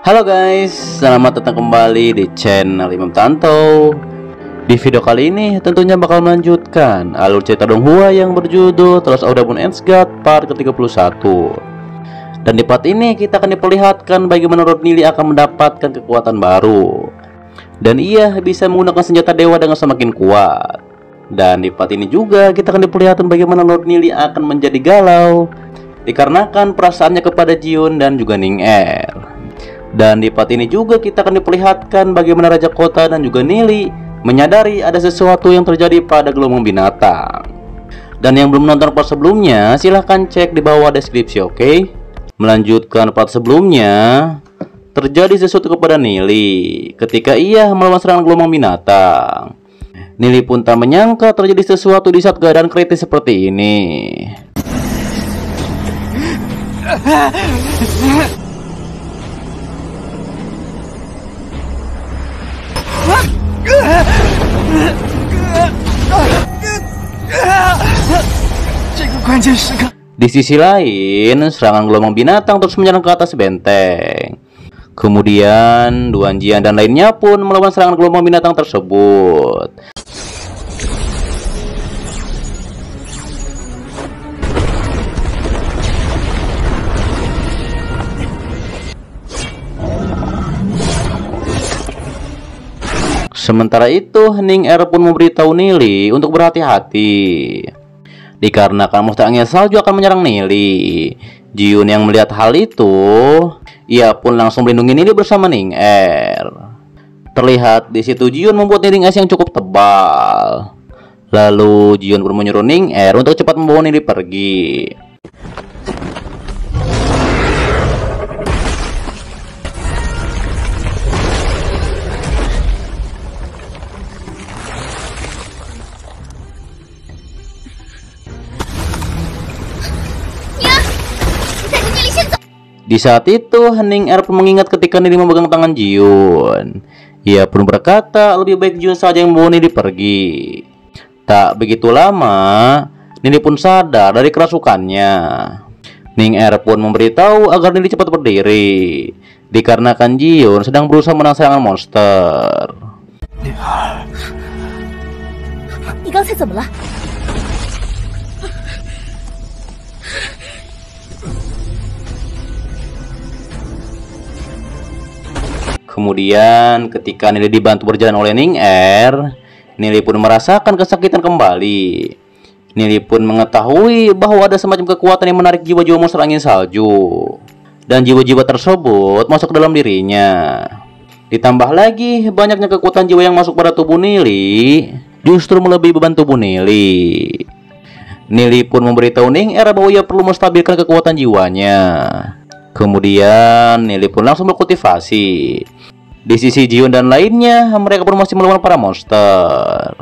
Halo guys, selamat datang kembali di channel Imam Tanto. Di video kali ini tentunya bakal melanjutkan alur cerita Donghua yang berjudul Trust of the Moon and God part ke-31. Dan di part ini kita akan diperlihatkan bagaimana Lord Nili akan mendapatkan kekuatan baru, dan ia bisa menggunakan senjata dewa dengan semakin kuat. Dan di part ini juga kita akan diperlihatkan bagaimana Lord Nili akan menjadi galau dikarenakan perasaannya kepada Jiun dan juga Ning Er. Dan di part ini juga kita akan diperlihatkan bagaimana Raja Kota dan juga Nili menyadari ada sesuatu yang terjadi pada gelombang binatang. Dan yang belum nonton part sebelumnya, silahkan cek di bawah deskripsi, oke? Melanjutkan part sebelumnya, terjadi sesuatu kepada Nili ketika ia melawan serangan gelombang binatang. Nili pun tak menyangka terjadi sesuatu di saat keadaan kritis seperti ini. Di sisi lain, serangan gelombang binatang terus menyerang ke atas benteng. Kemudian Duan Jian dan lainnya pun melawan serangan gelombang binatang tersebut. Sementara itu, Ning Er pun memberitahu Nili untuk berhati-hati dikarenakan monster angin salju akan menyerang Nili. Jiun yang melihat hal itu, ia pun langsung melindungi Nili bersama Ning Er. Terlihat di situ Jiun membuat dinding es yang cukup tebal. Lalu Jiun pun menyuruh Ning Er untuk cepat membawa Nili pergi. Di saat itu, Ning Er pun mengingat ketika Nili memegang tangan Jiun. Ia pun berkata lebih baik Jiun saja yang membawa Nili pergi. Tak begitu lama, Nili pun sadar dari kerasukannya. Ning Er pun memberitahu agar Nili cepat berdiri dikarenakan Jiun sedang berusaha menang serangan monster. Kemudian ketika Nili dibantu berjalan oleh Ning Er, Nili pun merasakan kesakitan kembali. Nili pun mengetahui bahwa ada semacam kekuatan yang menarik jiwa-jiwa monster angin salju, dan jiwa-jiwa tersebut masuk ke dalam dirinya. Ditambah lagi banyaknya kekuatan jiwa yang masuk pada tubuh Nili justru melebihi beban tubuh Nili. Nili pun memberitahu Ning Er bahwa ia perlu menstabilkan kekuatan jiwanya. Kemudian Nili pun langsung berkultivasi. Di sisi Jiun dan lainnya, mereka pun masih melawan para monster.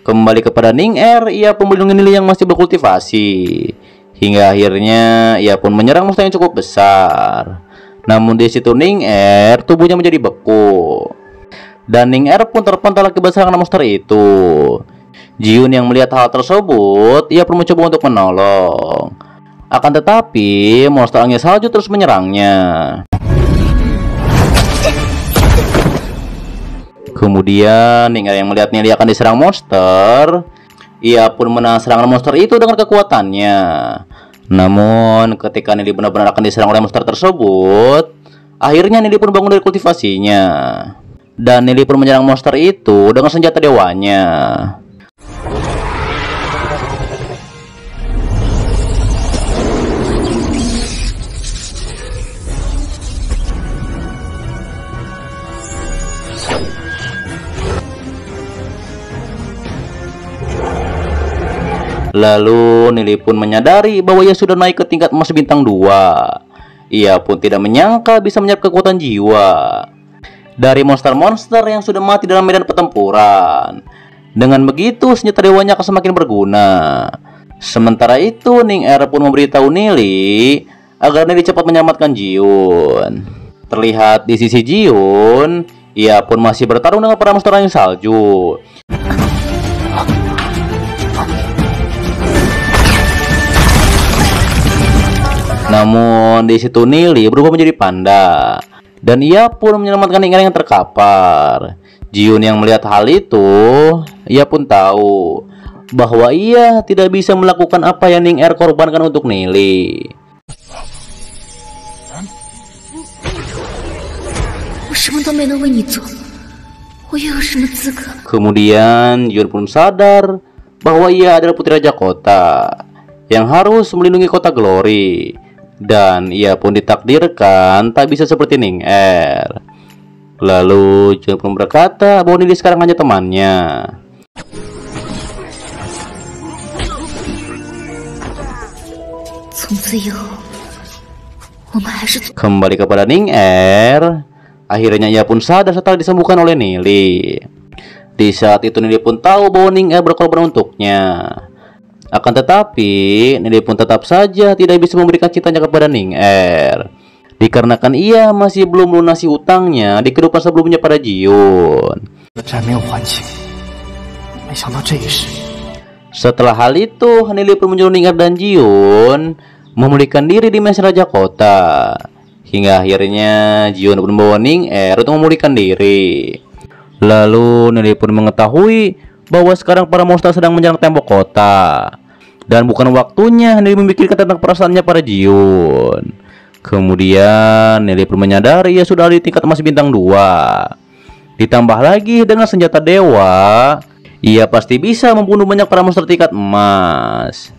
Kembali kepada Ning Er, ia pun melindungi Nili yang masih berkultivasi. Hingga akhirnya ia pun menyerang monster yang cukup besar. Namun di situ Ning Er tubuhnya menjadi beku, dan Ning Er pun terpental akibat serangan monster itu. Jiun yang melihat hal tersebut, ia pun mencoba untuk menolong. Akan tetapi monster angin salju terus menyerangnya. Kemudian Ning Er yang melihat Nili akan diserang monster, ia pun menang serangan monster itu dengan kekuatannya. Namun ketika Nili benar-benar akan diserang oleh monster tersebut, akhirnya Nili pun bangun dari kultivasinya, dan Nili pun menyerang monster itu dengan senjata dewanya. Lalu Nili pun menyadari bahwa ia sudah naik ke tingkat emas bintang 2. Ia pun tidak menyangka bisa menyerap kekuatan jiwa dari monster-monster yang sudah mati dalam medan pertempuran. Dengan begitu senjata dewanya akan semakin berguna. Sementara itu Ning Er pun memberitahu Nili agar Nili cepat menyelamatkan Jiun. Terlihat di sisi Jiun, ia pun masih bertarung dengan para monster angin salju. Namun di situ Nili berubah menjadi panda dan ia pun menyelamatkan Ning Er yang terkapar. Jiun yang melihat hal itu, ia pun tahu bahwa ia tidak bisa melakukan apa yang Ning Er korbankan untuk Nili. Kemudian Jiun pun sadar bahwa ia adalah putri Raja Kota yang harus melindungi kota Glory. Dan ia pun ditakdirkan tak bisa seperti Ning Er. Lalu Jiun pun berkata bahwa Nili sekarang hanya temannya. Kembali kepada Ning Er. Akhirnya ia pun sadar setelah disembuhkan oleh Nili. Di saat itu Nili pun tahu bahwa Ning Er berkorban untuknya. Akan tetapi Nili pun tetap saja tidak bisa memberikan cintanya kepada Ning Er, dikarenakan ia masih belum melunasi utangnya di kehidupan sebelumnya pada Jiun. Setelah hal itu Nili pun menyuruh Ning Er dan Jiun memulihkan diri di Mansion Raja Kota. Hingga akhirnya Jiun pun membawa Ning Er untuk memulihkan diri. Lalu Nili pun mengetahui bahwa sekarang para monster sedang menyerang tembok kota dan bukan waktunya Nili memikirkan tentang perasaannya pada Jiun. Kemudian Nili pun menyadari ia sudah di tingkat emas bintang 2. Ditambah lagi dengan senjata dewa, ia pasti bisa membunuh banyak para monster tingkat emas.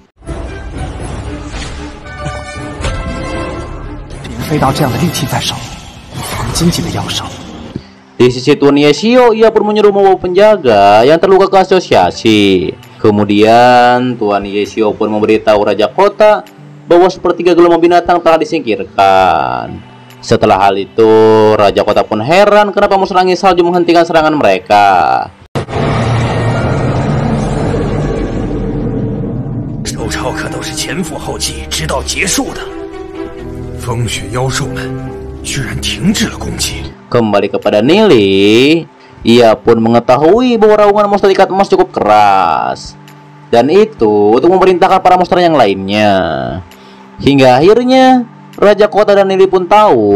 Di sisi Tuan Yeshio, ia pun menyuruh membawa penjaga yang terluka ke asosiasi. Kemudian Tuan Yeshio pun memberitahu Raja Kota bahwa sepertiga gelombang binatang telah disingkirkan. Setelah hal itu, Raja Kota pun heran kenapa monster angin salju menghentikan serangan mereka. Kembali kepada Nili, ia pun mengetahui bahwa raungan monster tingkat emas cukup keras, dan itu untuk memerintahkan para monster yang lainnya. Hingga akhirnya Raja Kota dan Nili pun tahu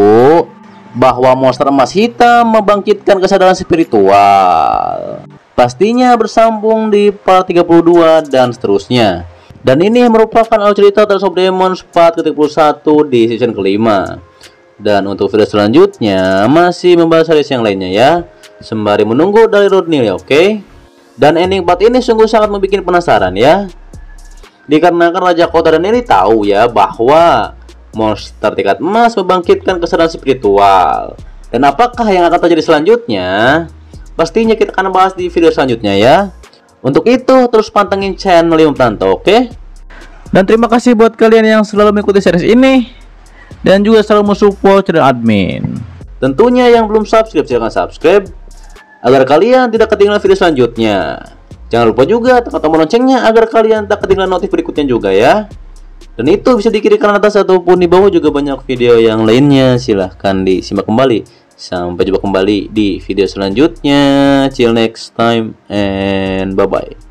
bahwa monster emas hitam membangkitkan kesadaran spiritual. Pastinya bersambung di part 32 dan seterusnya. Dan ini merupakan alur cerita Tales of Demons part ke-31 di season kelima. Dan untuk video selanjutnya masih membahas series yang lainnya ya, sembari menunggu dari Road Nili, oke? Dan ending part ini sungguh sangat membuat penasaran ya, dikarenakan Raja Kota dan Nili tahu ya bahwa monster tingkat emas membangkitkan kesadaran spiritual. Dan apakah yang akan terjadi selanjutnya? Pastinya kita akan bahas di video selanjutnya ya. Untuk itu terus pantengin channel Imam Tanto, oke? Dan terima kasih buat kalian yang selalu mengikuti series ini dan juga selalu mensupport channel admin. Tentunya yang belum subscribe silahkan subscribe agar kalian tidak ketinggalan video selanjutnya. Jangan lupa juga tekan tombol loncengnya agar kalian tak ketinggalan notif berikutnya juga ya. Dan itu bisa di kiri kanan atas ataupun di bawah juga banyak video yang lainnya. Silahkan disimak kembali. Sampai jumpa kembali di video selanjutnya. Till next time and bye bye.